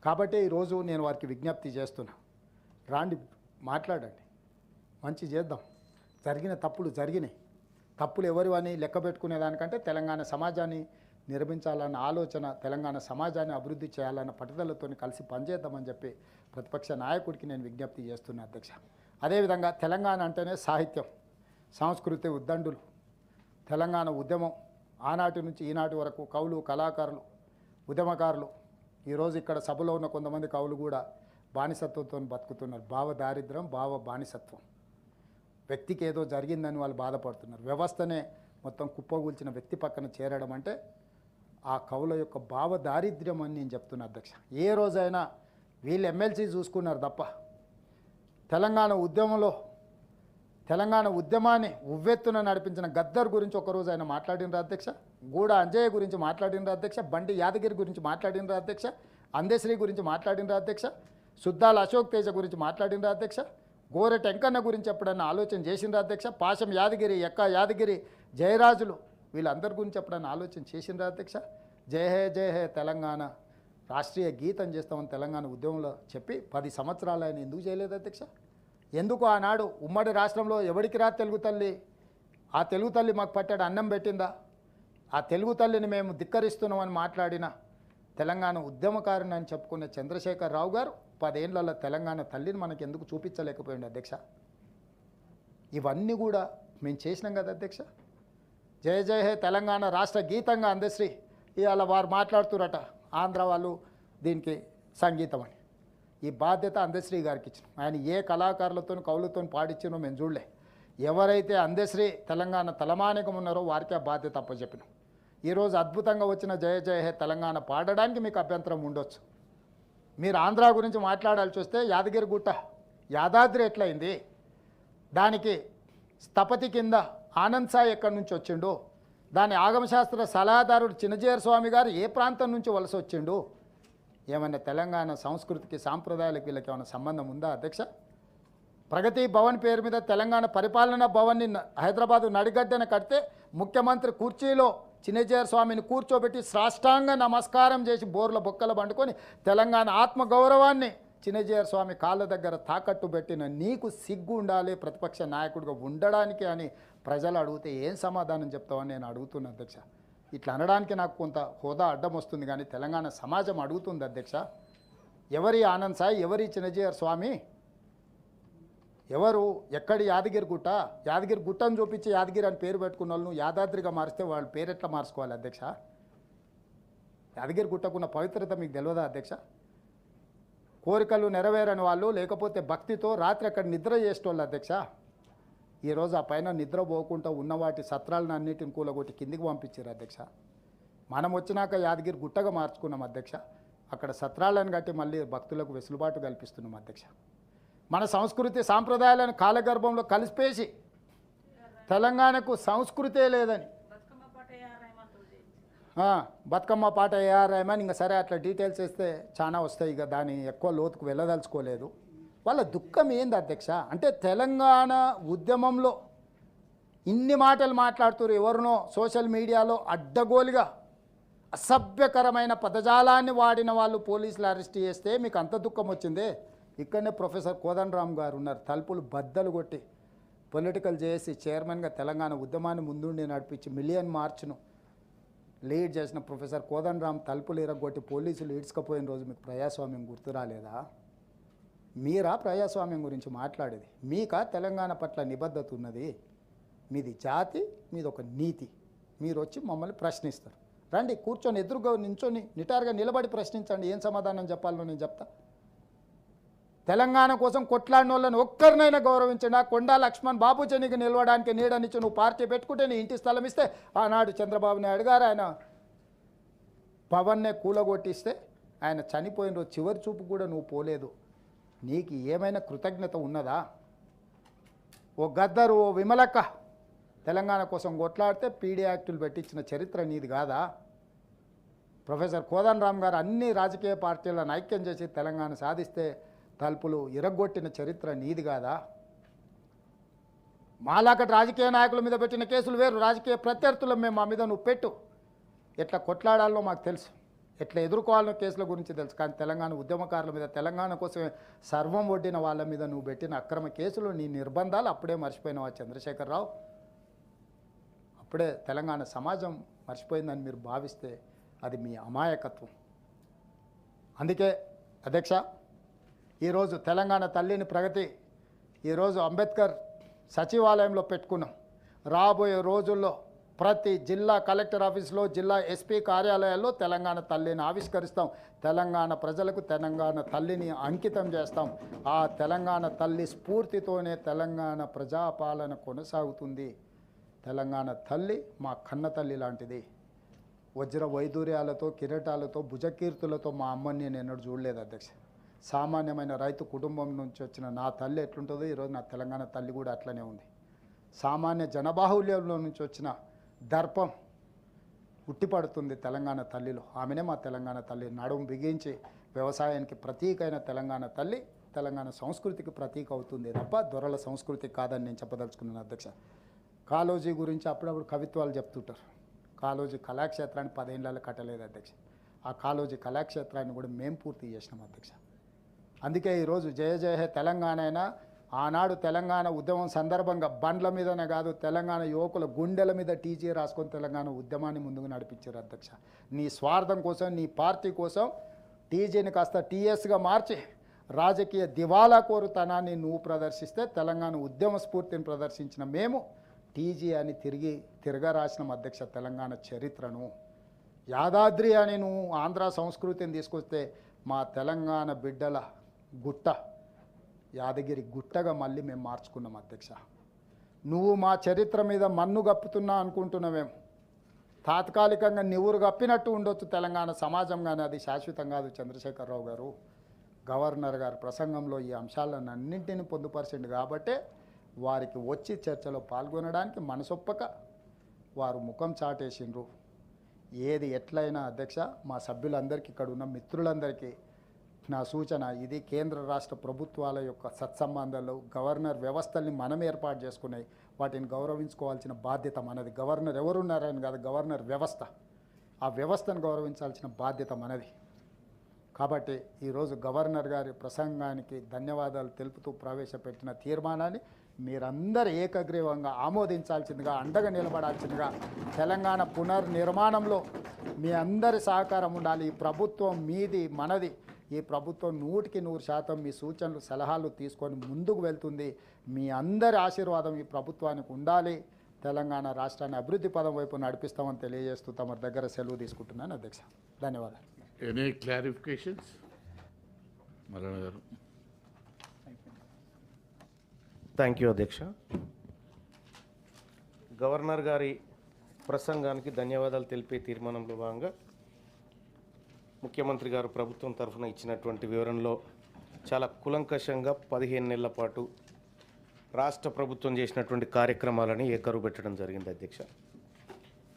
కాబట్టి ఈరోజు నేను వారికి విజ్ఞప్తి చేస్తున్నా, రాండి మాట్లాడండి, మంచి చేద్దాం. జరిగిన తప్పులు జరిగినాయి, తప్పులు ఎవరు అని లెక్క పెట్టుకునే దానికంటే తెలంగాణ సమాజాన్ని నిర్మించాలన్న ఆలోచన, తెలంగాణ సమాజాన్ని అభివృద్ధి చేయాలన్న పట్టుదలతో కలిసి పనిచేద్దామని చెప్పి ప్రతిపక్ష నాయకుడికి నేను విజ్ఞప్తి చేస్తున్నా అధ్యక్ష. అదేవిధంగా తెలంగాణ అంటేనే సాహిత్యం, సంస్కృతి ఉద్దండులు, తెలంగాణ ఉద్యమం ఆనాటి నుంచి ఈనాటి వరకు కవులు, కళాకారులు, ఉద్యమకారులు, ఈరోజు ఇక్కడ సభలో ఉన్న కొంతమంది కవులు కూడా బానిసత్వంతో బతుకుతున్నారు. భావ దారిద్ర్యం, భావ బానిసత్వం, వ్యక్తికి ఏదో జరిగిందని వాళ్ళు బాధపడుతున్నారు. వ్యవస్థనే మొత్తం కుప్పగూల్చిన వ్యక్తి పక్కన చేరడం అంటే ఆ కవుల యొక్క భావ దారిద్ర్యం అని నేను చెప్తున్నా అధ్యక్ష. ఏ రోజైనా వీళ్ళు ఎమ్మెల్సీ చూసుకున్నారు తప్ప తెలంగాణ ఉద్యమంలో, తెలంగాణ ఉద్యమాన్ని ఉవ్వెత్తున నడిపించిన గద్దర్ గురించి ఒకరోజు ఆయన మాట్లాడినరా అధ్యక్ష? గూడ అంజయ్య గురించి మాట్లాడినరా అధ్యక్ష? బండి యాదగిరి గురించి మాట్లాడినరా అధ్యక్ష? అందశ్రీ గురించి మాట్లాడినరా అధ్యక్ష? సుద్దాల అశోక్ తేజ గురించి మాట్లాడినరా అధ్యక్ష? గోరె టెంకన్న గురించి ఎప్పుడన్నా ఆలోచన చేసిండ్రా అధ్యక్ష? పాశం యాదగిరి, ఎక్క యాదగిరి, జయరాజులు వీళ్ళందరి గురించి ఎప్పుడన్నా ఆలోచన చేసిండ్రా అధ్యక్ష? జయ హే తెలంగాణ రాష్ట్రీయ గీతం చేస్తామని తెలంగాణ ఉద్యమంలో చెప్పి 10 సంవత్సరాలు ఆయన ఎందుకు చేయలేదు అధ్యక్ష? ఎందుకు ఆనాడు ఉమ్మడి రాష్ట్రంలో ఎవడికి రా తెలుగు తల్లి, ఆ తెలుగు తల్లి మాకు పట్టాడు అన్నం పెట్టిందా, ఆ తెలుగు తల్లిని మేము ధిక్కరిస్తున్నామని మాట్లాడిన తెలంగాణ ఉద్యమకారుని అని చెప్పుకున్న చంద్రశేఖర్ రావు గారు 10 ఏళ్లలో తెలంగాణ తల్లిని మనకి ఎందుకు చూపించలేకపోయింది అధ్యక్ష? ఇవన్నీ కూడా మేము చేసినాం కదా అధ్యక్ష. జయ హే తెలంగాణ రాష్ట్ర గీతంగా అందశ్రీ ఇవాళ వారు మాట్లాడుతురట, ఆంధ్ర వాళ్ళు దీనికి సంగీతం అని. ఈ బాధ్యత అందశ్రీ గారికి ఇచ్చినాం. ఆయన ఏ కళాకారులతో కవులతో పాడించినో మేము చూడలే. ఎవరైతే అందశ్రీ తెలంగాణ తలమానికం ఉన్నారో వారికి ఆ బాధ్యత అప్పచెప్పినాం. ఈరోజు అద్భుతంగా వచ్చిన జయ హే తెలంగాణ పాడడానికి మీకు అభ్యంతరం ఉండొచ్చు. మీరు ఆంధ్ర గురించి మాట్లాడాల్సి వస్తే యాదగిరి గుట్ట, యాదాద్రి ఎట్లయింది, దానికి స్థపతి కింద ఆనంద్ సాయి ఎక్కడి నుంచి వచ్చిండు, దాని ఆగమశాస్త్ర సలహాదారుడు చిన్నజీయర్ స్వామి గారు ఏ ప్రాంతం నుంచి వలస వచ్చిండు, ఏమన్నా తెలంగాణ సంస్కృతికి సాంప్రదాయాలకు వీళ్ళకి ఏమైనా సంబంధం ఉందా అధ్యక్ష? ప్రగతి భవన్ పేరు మీద తెలంగాణ పరిపాలనా భవన్ని హైదరాబాదు నడిగడ్డన కడితే ముఖ్యమంత్రి కుర్చీలో చిన్నజీయర్ స్వామిని కూర్చోబెట్టి సాష్టాంగ నమస్కారం చేసి బోర్ల బొక్కలు పండుకొని తెలంగాణ ఆత్మగౌరవాన్ని చిన్నజీయర్ స్వామి కాళ్ళ దగ్గర తాకట్టు పెట్టిన నీకు సిగ్గు ఉండాలి ప్రతిపక్ష నాయకుడిగా ఉండడానికి అని ప్రజలు అడిగితే ఏం సమాధానం చెప్తావని నేను అడుగుతున్నా అధ్యక్ష. ఇట్లా అనడానికి నాకు కొంత హోదా అడ్డం వస్తుంది, కానీ తెలంగాణ సమాజం అడుగుతుంది అధ్యక్ష. ఎవరి ఆనంద్ సాయి, ఎవరి చిన్నజీయర్ స్వామి, ఎవరు, ఎక్కడి యాదగిరి గుట్ట, యాదగిరి గుట్టను చూపించి యాదగిరి అని పేరు పెట్టుకున్న వాళ్ళు యాదాద్రిగా మారిస్తే వాళ్ళ పేరు ఎట్లా మార్చుకోవాలి అధ్యక్ష? యాదగిరి గుట్టకున్న పవిత్రత మీకు తెలియదా అధ్యక్ష? కోరికలు నెరవేరని వాళ్ళు, లేకపోతే భక్తితో రాత్రి అక్కడ నిద్ర చేసేటోళ్ళు అధ్యక్ష. ఈరోజు ఆ పైన నిద్ర పోకుండా ఉన్న వాటి సత్రాలను అన్నిటిని కూలగొట్టి కిందికి పంపించారు అధ్యక్ష. మనం వచ్చినాక యాదగిరి గుట్టగా మార్చుకున్నాం అధ్యక్ష. అక్కడ సత్రాలను కట్టి మళ్ళీ భక్తులకు వెసులుబాటు కల్పిస్తున్నాం అధ్యక్ష. మన సంస్కృతి సాంప్రదాయాలను కాలగర్భంలో కలిసిపేసి తెలంగాణకు సంస్కృతే లేదని బతుకమ్మ పాట ఏఆర్ రెహమాన్, ఇంకా సరే అట్లా డీటెయిల్స్ ఇస్తే చాలా వస్తాయి, ఇక దాని ఎక్కువ లోతుకు వెళ్ళదలుచుకోలేదు. వాళ్ళ దుఃఖం ఏంది అధ్యక్ష అంటే తెలంగాణ ఉద్యమంలో ఇన్ని మాటలు మాట్లాడుతున్నారు, ఎవరినో సోషల్ మీడియాలో అడ్డగోలుగా అసభ్యకరమైన పదజాలాన్ని వాడిన వాళ్ళు పోలీసులు అరెస్ట్ చేస్తే మీకు అంత దుఃఖం వచ్చిందే. ఇక్కడనే ప్రొఫెసర్ కోదండరామ్ గారు ఉన్నారు, తలుపులు బద్దలు కొట్టి పొలిటికల్ చేసి చైర్మన్గా తెలంగాణ ఉద్యమాన్ని ముందుండి నడిపించి మిలియన్ మార్చ్ను లీడ్ చేసిన ప్రొఫెసర్ కోదండరామ్ తలుపులు ఇరగొట్టి పోలీసులు ఈడ్చుకపోయిన రోజు మీకు ప్రజాస్వామ్యం గుర్తు రాలేదా? మీరా ప్రజాస్వామ్యం గురించి మాట్లాడేది? మీకా తెలంగాణ పట్ల నిబద్ధత ఉన్నది? మీది జాతి, మీది ఒక నీతి. మీరు వచ్చి మమ్మల్ని ప్రశ్నిస్తారు. రండి, కూర్చొని ఎదురుగా నించొని నిటారుగా నిలబడి ప్రశ్నించండి, ఏం సమాధానం చెప్పాలో నేను చెప్తా. తెలంగాణ కోసం కొట్లాడిన వాళ్ళని ఒక్కరినైనా గౌరవించండి. ఆ కొండా లక్ష్మణ్ బాబుజనికి నిలవడానికి నీడనిచ్చి నువ్వు పార్టీ పెట్టుకుంటే నీ ఇంటి స్థలం ఇస్తే, ఆనాడు చంద్రబాబు నాయుడు గారు ఆయన పవన్నే కూలగొట్టిస్తే ఆయన చనిపోయిన రోజు చివరి చూపు కూడా నువ్వు పోలేదు. నీకు ఏమైనా కృతజ్ఞత ఉన్నదా? ఓ గద్దరు, ఓ విమలక్క తెలంగాణ కోసం కొట్లాడితే పీడీ యాక్టులు పెట్టించిన చరిత్ర నీది కాదా? ప్రొఫెసర్ కోదండరామ్ గారు అన్ని రాజకీయ పార్టీలను ఐక్యం చేసి తెలంగాణ సాధిస్తే తలుపులు ఇరగొట్టిన చరిత్ర నీది కాదా? మాలాకటి రాజకీయ నాయకుల మీద పెట్టిన కేసులు వేరు, రాజకీయ ప్రత్యర్థులు మేము మా మీద నువ్వు పెట్టు. ఎట్లా కొట్లాడాలో మాకు తెలుసు, ఎట్లా ఎదుర్కోవాలన్న కేసుల గురించి తెలుసు. కానీ తెలంగాణ ఉద్యమకారుల మీద, తెలంగాణ కోసం సర్వం ఒడ్డిన వాళ్ళ మీద నువ్వు పెట్టిన అక్రమ కేసులు, నీ నిర్బంధాలు అప్పుడే మర్చిపోయినావా చంద్రశేఖరరావు? అప్పుడే తెలంగాణ సమాజం మర్చిపోయిందని మీరు భావిస్తే అది మీ అమాయకత్వం. అందుకే అధ్యక్ష, ఈరోజు తెలంగాణ తల్లిని ప్రగతి ఈరోజు అంబేద్కర్ సచివాలయంలో పెట్టుకున్నాం. రాబోయే రోజుల్లో ప్రతి జిల్లా కలెక్టర్ ఆఫీస్లో, జిల్లా ఎస్పీ కార్యాలయాల్లో తెలంగాణ తల్లిని ఆవిష్కరిస్తాం. తెలంగాణ ప్రజలకు తెలంగాణ తల్లిని అంకితం చేస్తాం. ఆ తెలంగాణ తల్లి స్ఫూర్తితోనే తెలంగాణ ప్రజాపాలన కొనసాగుతుంది. తెలంగాణ తల్లి మా కన్న తల్లి లాంటిది. వజ్ర వైదూర్యాలతో, కిరీటాలతో, భుజకీర్తులతో మా అమ్మని నేను ఎన్నడూ చూడలేదు అధ్యక్ష. సామాన్యమైన రైతు కుటుంబం నుంచి వచ్చిన నా తల్లి ఎట్లుంటుందో ఈరోజు నా తెలంగాణ తల్లి కూడా అట్లనే ఉంది. సామాన్య జనబాహుల్యంలో నుంచి వచ్చిన దర్పం ఉట్టిపడుతుంది తెలంగాణ తల్లిలో. ఆమెనే మా తెలంగాణ తల్లి. నడుము బిగించి వ్యవసాయానికి ప్రతీకైన తెలంగాణ తల్లి తెలంగాణ సంస్కృతికి ప్రతీక అవుతుంది తప్ప దొరల సంస్కృతి కాదని నేను చెప్పదలుచుకున్నాను అధ్యక్ష. కాళోజీ గురించి అప్పుడప్పుడు కవిత్వాలు చెప్తుంటారు. కాళోజీ కళాక్షేత్రాన్ని 10 ఏళ్ళలో కట్టలేదు అధ్యక్ష. ఆ కాళోజీ కళాక్షేత్రాన్ని కూడా మేము పూర్తి చేసినాం అధ్యక్ష. అందుకే ఈరోజు జయ జయ హే తెలంగాణ అయినా ఆనాడు తెలంగాణ ఉద్యమం సందర్భంగా బండ్ల మీదనే కాదు, తెలంగాణ యువకుల గుండెల మీద టీజీ రాసుకొని తెలంగాణ ఉద్యమాన్ని ముందుకు నడిపించారు అధ్యక్ష. నీ స్వార్థం కోసం, నీ పార్టీ కోసం టీజీని కాస్త టీఎస్గా మార్చి రాజకీయ దివాలా కోరుతనాన్ని నువ్వు ప్రదర్శిస్తే తెలంగాణ ఉద్యమ స్ఫూర్తిని ప్రదర్శించిన మేము టీజీ అని తిరగరాసిన అధ్యక్ష తెలంగాణ చరిత్రను. యాదాద్రి అని నువ్వు ఆంధ్ర సంస్కృతిని తీసుకొస్తే మా తెలంగాణ బిడ్డల గుట్ట యాదగిరి గుట్టగా మళ్ళీ మేము మార్చుకున్నాం అధ్యక్ష. నువ్వు మా చరిత్ర మీద మన్ను గప్పుతున్నా అనుకుంటున్నావేం? తాత్కాలికంగా నివురు గప్పినట్టు ఉండొచ్చు తెలంగాణ సమాజం, కానీ అది శాశ్వతం కాదు. చంద్రశేఖరరావు గారు గవర్నర్ గారు ప్రసంగంలో ఈ అంశాలను అన్నింటినీ పొందుపరిచింది కాబట్టే వారికి వచ్చి చర్చలో పాల్గొనడానికి మనసొప్పక వారు ముఖం చాటేసిండ్రు. ఏది ఎట్లయినా అధ్యక్ష, మా సభ్యులందరికీ, ఇక్కడ ఉన్న మిత్రులందరికీ నా సూచన ఇది: కేంద్ర రాష్ట్ర ప్రభుత్వాల యొక్క సత్సంబంధాలు, గవర్నర్ వ్యవస్థల్ని మనం ఏర్పాటు చేసుకున్నాయి, వాటిని గౌరవించుకోవాల్సిన బాధ్యత మనది. గవర్నర్ ఎవరున్నారని కాదు, గవర్నర్ వ్యవస్థ, ఆ వ్యవస్థను గౌరవించాల్సిన బాధ్యత మనది. కాబట్టి ఈరోజు గవర్నర్ గారి ప్రసంగానికి ధన్యవాదాలు తెలుపుతూ ప్రవేశపెట్టిన తీర్మానాన్ని మీరందరూ ఏకగ్రీవంగా ఆమోదించాల్సిందిగా, అండగా నిలబడాల్సిందిగా, తెలంగాణ పునర్నిర్మాణంలో మీ అందరి సహకారం ఉండాలి. ఈ ప్రభుత్వం మీది, మనది. ఈ ప్రభుత్వం 100% మీ సూచనలు, సలహాలు తీసుకొని ముందుకు వెళ్తుంది. మీ అందరి ఆశీర్వాదం ఈ ప్రభుత్వానికి ఉండాలి. తెలంగాణ రాష్ట్రాన్ని అభివృద్ధి పదం వైపు నడిపిస్తామని తెలియజేస్తూ తమ దగ్గర సెలవు తీసుకుంటున్నాను అధ్యక్ష. ధన్యవాదాలు. Any clarifications? మరణ గారు. థ్యాంక్ యూ అధ్యక్ష. గవర్నర్ గారి ప్రసంగానికి ధన్యవాదాలు తెలిపే తీర్మానంలో భాగంగా ముఖ్యమంత్రి గారు ప్రభుత్వం తరఫున ఇచ్చినటువంటి వివరణలో చాలా కులంకషంగా 15 నెలల పాటు రాష్ట్ర ప్రభుత్వం చేసినటువంటి కార్యక్రమాలని ఏకరువు పెట్టడం జరిగింది అధ్యక్ష.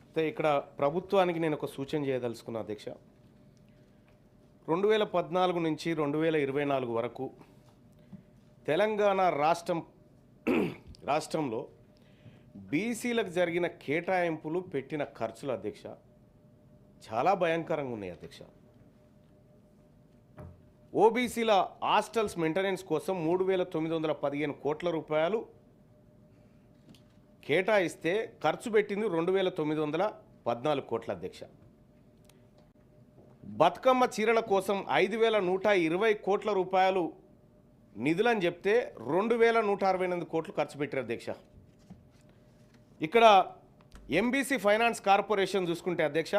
అయితే ఇక్కడ ప్రభుత్వానికి నేను ఒక సూచన చేయదలుచుకున్నా అధ్యక్ష. 2014 నుంచి 2024 వరకు తెలంగాణ రాష్ట్రంలో బీసీలకు జరిగిన కేటాయింపులు, పెట్టిన ఖర్చులు అధ్యక్ష చాలా భయంకరంగా ఉన్నాయి అధ్యక్ష. ఓబీసీల హాస్టల్స్ మెయింటెనెన్స్ కోసం 3,915 కోట్ల రూపాయలు కేటాయిస్తే ఖర్చు పెట్టింది 2,914 కోట్ల అధ్యక్ష. బతుకమ్మ చీరల కోసం 5,120 కోట్ల రూపాయలు నిధులని చెప్తే 2,168 కోట్లు ఖర్చు పెట్టారు అధ్యక్ష. ఇక్కడ ఎంబీసీ ఫైనాన్స్ కార్పొరేషన్ చూసుకుంటే అధ్యక్ష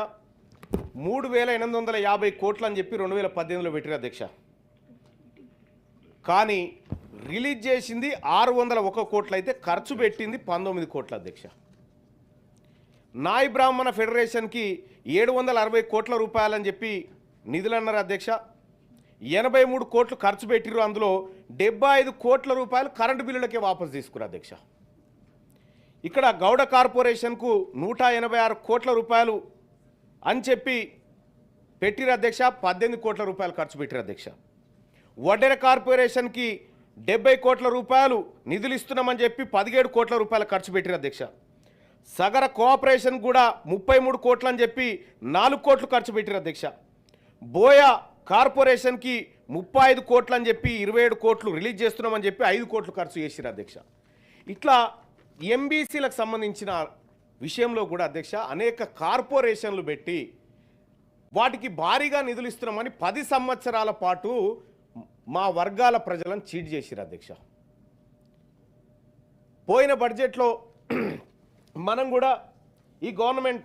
3,850 కోట్లు అని చెప్పి 2018లో పెట్టారు అధ్యక్ష. కానీ రిలీజ్ చేసింది 601 కోట్లు అయితే ఖర్చు పెట్టింది 19 కోట్ల అధ్యక్ష. నాయ్ బ్రాహ్మణ ఫెడరేషన్కి 760 కోట్ల రూపాయలని చెప్పి నిధులు అన్నారు అధ్యక్ష. 83 కోట్లు ఖర్చు పెట్టిరు. అందులో 75 కోట్ల రూపాయలు కరెంటు బిల్లులకే వాపసు తీసుకున్నారు అధ్యక్ష. ఇక్కడ గౌడ కార్పొరేషన్కు 186 కోట్ల రూపాయలు అని చెప్పి పెట్టిరు అధ్యక్ష. 18 కోట్ల రూపాయలు ఖర్చు పెట్టిరు అధ్యక్ష. వడ్డెర కార్పొరేషన్కి 70 కోట్ల రూపాయలు నిధులు ఇస్తున్నామని చెప్పి 17 కోట్ల రూపాయలు ఖర్చు పెట్టిరు అధ్యక్ష. సగర కోఆపరేషన్ కూడా 33 కోట్లు అని చెప్పి 4 కోట్లు ఖర్చు పెట్టిరు అధ్యక్ష. బోయా కార్పొరేషన్కి 35 కోట్లు అని చెప్పి 27 కోట్లు రిలీజ్ చేస్తున్నామని చెప్పి 5 కోట్లు ఖర్చు చేసిరు అధ్యక్ష. ఇట్లా ఎంబీసీలకు సంబంధించిన విషయంలో కూడా అధ్యక్ష అనేక కార్పొరేషన్లు పెట్టి వాటికి భారీగా నిధులు ఇస్తున్నామని 10 సంవత్సరాల పాటు మా వర్గాల ప్రజలను చీట్ చేసిరు అధ్యక్ష. పోయిన బడ్జెట్లో మనం కూడా ఈ గవర్నమెంట్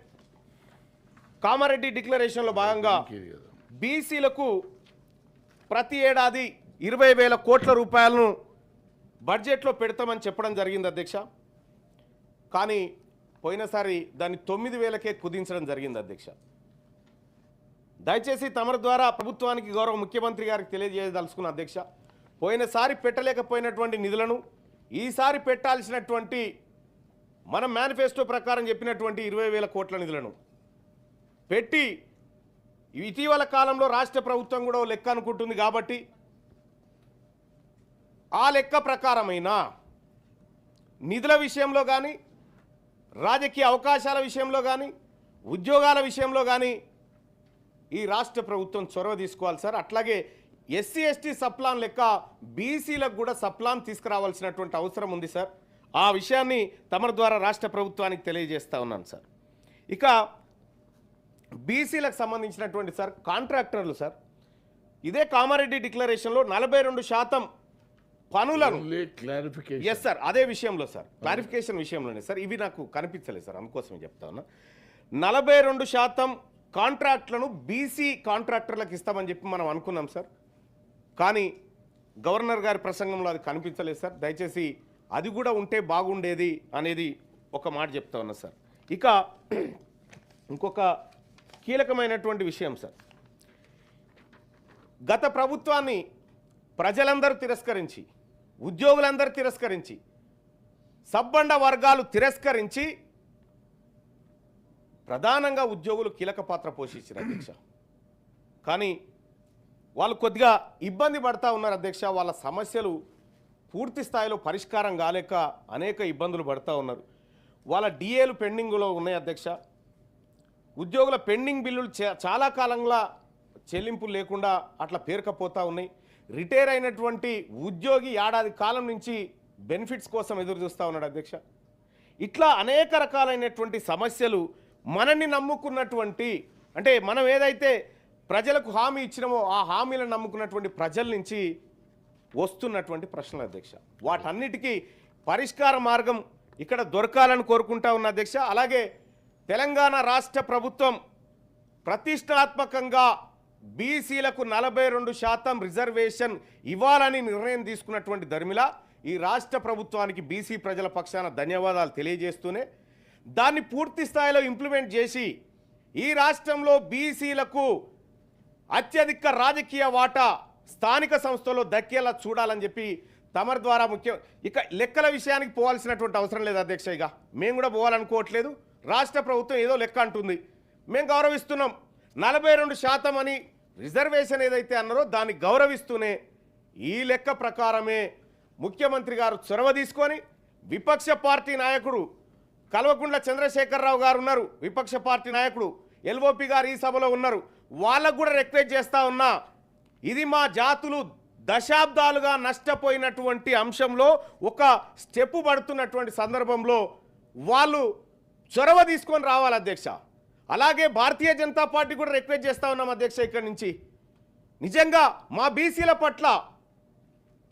కామారెడ్డి డిక్లరేషన్లో భాగంగా బీసీలకు ప్రతి ఏడాది 20,000 కోట్ల రూపాయలను బడ్జెట్లో పెడతామని చెప్పడం జరిగింది అధ్యక్ష. కానీ పోయినసారి దాన్ని 9,000కే కుదించడం జరిగింది అధ్యక్ష. దయచేసి తమరి ద్వారా ప్రభుత్వానికి గౌరవ ముఖ్యమంత్రి గారికి తెలియజేయదలుచుకున్న అధ్యక్ష, పోయినసారి పెట్టలేకపోయినటువంటి నిధులను ఈసారి పెట్టాల్సినటువంటి మన మేనిఫెస్టో ప్రకారం చెప్పినటువంటి 20,000 కోట్ల నిధులను పెట్టి ఇటీవల కాలంలో రాష్ట్ర ప్రభుత్వం కూడా లెక్క అనుకుంటుంది కాబట్టి ఆ లెక్క ప్రకారమైన నిధుల విషయంలో కానీ రాజకీయ అవకాశాల విషయంలో కానీ ఉద్యోగాల విషయంలో కానీ ఈ రాష్ట్ర ప్రభుత్వం చొరవ తీసుకోవాలి సార్. అట్లాగే ఎస్సీ ఎస్టీ సప్లాన్ లెక్క బీసీలకు కూడా సప్లాన్ తీసుకురావాల్సినటువంటి అవసరం ఉంది సార్. ఆ విషయాన్ని తమరి ద్వారా రాష్ట్ర ప్రభుత్వానికి తెలియజేస్తా ఉన్నాను సార్. ఇక బీసీలకు సంబంధించినటువంటి సార్ కాంట్రాక్టర్లు సార్, ఇదే కామారెడ్డి డిక్లరేషన్లో 42% పనులను ఎస్ సార్ అదే విషయంలో సార్ క్లారిఫికేషన్ విషయంలోనే సార్ ఇవి నాకు కనిపించలేదు సార్, అందుకోసమే చెప్తా ఉన్నా. 42% కాంట్రాక్ట్లను బీసీ కాంట్రాక్టర్లకు ఇస్తామని చెప్పి మనం అనుకున్నాం సార్. కానీ గవర్నర్ గారి ప్రసంగంలో అది కనిపించలేదు సార్. దయచేసి అది కూడా ఉంటే బాగుండేది అనేది ఒక మాట చెప్తా ఉన్నా సార్. ఇక ఇంకొక కీలకమైనటువంటి విషయం సార్, గత ప్రభుత్వాన్ని ప్రజలందరూ తిరస్కరించి ఉద్యోగులందరూ తిరస్కరించి సబ్బండ వర్గాలు తిరస్కరించి ప్రధానంగా ఉద్యోగులు కీలక పాత్ర పోషించారు అధ్యక్ష. కానీ వాళ్ళు కొద్దిగా ఇబ్బంది పడతా ఉన్నారు అధ్యక్ష. వాళ్ళ సమస్యలు పూర్తి స్థాయిలో పరిష్కారం కాలేక అనేక ఇబ్బందులు పడతా ఉన్నారు. వాళ్ళ డిఏలు పెండింగ్లో ఉన్నాయి అధ్యక్ష. ఉద్యోగుల పెండింగ్ బిల్లులు చాలా కాలంగా చెల్లింపులు లేకుండా అట్లా పేరుకపోతూ ఉన్నాయి. రిటైర్ అయినటువంటి ఉద్యోగి ఏడాది కాలం నుంచి బెనిఫిట్స్ కోసం ఎదురు చూస్తూ ఉన్నాడు అధ్యక్ష. ఇట్లా అనేక రకాలైనటువంటి సమస్యలు మనల్ని నమ్ముకున్నటువంటి అంటే మనం ఏదైతే ప్రజలకు హామీ ఇచ్చినామో ఆ హామీలను నమ్ముకున్నటువంటి ప్రజల నుంచి వస్తున్నటువంటి ప్రశ్నలు అధ్యక్ష. వాటన్నిటికీ పరిష్కార మార్గం ఇక్కడ దొరకాలని కోరుకుంటా ఉన్న అధ్యక్ష. అలాగే తెలంగాణ రాష్ట్ర ప్రభుత్వం ప్రతిష్టాత్మకంగా బీసీలకు 42% రిజర్వేషన్ ఇవ్వాలని నిర్ణయం తీసుకున్నటువంటి ధర్మిలా ఈ రాష్ట్ర ప్రభుత్వానికి బీసీ ప్రజల పక్షాన ధన్యవాదాలు తెలియజేస్తూనే దాన్ని పూర్తి స్థాయిలో ఇంప్లిమెంట్ చేసి ఈ రాష్ట్రంలో బీసీలకు అత్యధిక రాజకీయ వాటా స్థానిక సంస్థల్లో దక్కేలా చూడాలని చెప్పి తమరి ద్వారా ఇక లెక్కల విషయానికి పోవాల్సినటువంటి అవసరం లేదు అధ్యక్ష. ఇక మేము కూడా పోవాలనుకోవట్లేదు. రాష్ట్ర ప్రభుత్వం ఏదో లెక్క అంటుంది, మేము గౌరవిస్తున్నాం. 42% అని రిజర్వేషన్ ఏదైతే అన్నారో దాన్ని గౌరవిస్తూనే ఈ లెక్క ప్రకారమే ముఖ్యమంత్రి గారు చొరవ తీసుకొని విపక్ష పార్టీ నాయకుడు కల్వకుంట్ల చంద్రశేఖరరావు గారు ఉన్నారు, విపక్ష పార్టీ నాయకుడు ఎల్ఓపి గారు ఈ సభలో ఉన్నారు, వాళ్ళకు కూడా రిక్వెస్ట్ చేస్తా ఉన్నా, ఇది మా జాతులు దశాబ్దాలుగా నష్టపోయినటువంటి అంశంలో ఒక స్టెప్ పడుతున్నటువంటి సందర్భంలో వాళ్ళు చొరవ తీసుకొని రావాలి అధ్యక్ష. అలాగే భారతీయ జనతా పార్టీ కూడా రిక్వెస్ట్ చేస్తా ఉన్నాం అధ్యక్ష. ఇక్కడి నుంచి నిజంగా మా బీసీల పట్ల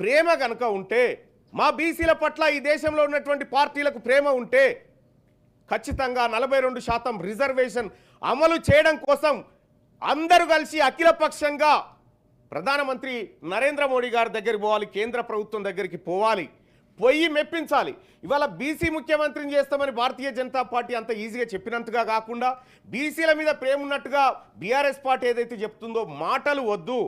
ప్రేమ కనుక ఉంటే, మా బీసీల పట్ల ఈ దేశంలో ఉన్నటువంటి పార్టీలకు ప్రేమ ఉంటే ఖచ్చితంగా 42% రిజర్వేషన్ అమలు చేయడం కోసం అందరూ కలిసి అఖిలపక్షంగా ప్రధానమంత్రి నరేంద్ర మోడీ గారి దగ్గరికి పోవాలి, కేంద్ర ప్రభుత్వం దగ్గరికి పోవాలి, పోయి మెప్పించాలి. ఇవాళ బీసీ ముఖ్యమంత్రిని చేస్తామని భారతీయ జనతా పార్టీ అంత ఈజీగా చెప్పినంతగా కాకుండా బీసీల మీద ప్రేమ ఉన్నట్టుగా బీఆర్ఎస్ పార్టీ ఏదైతే చెప్తుందో మాటలు వద్దు,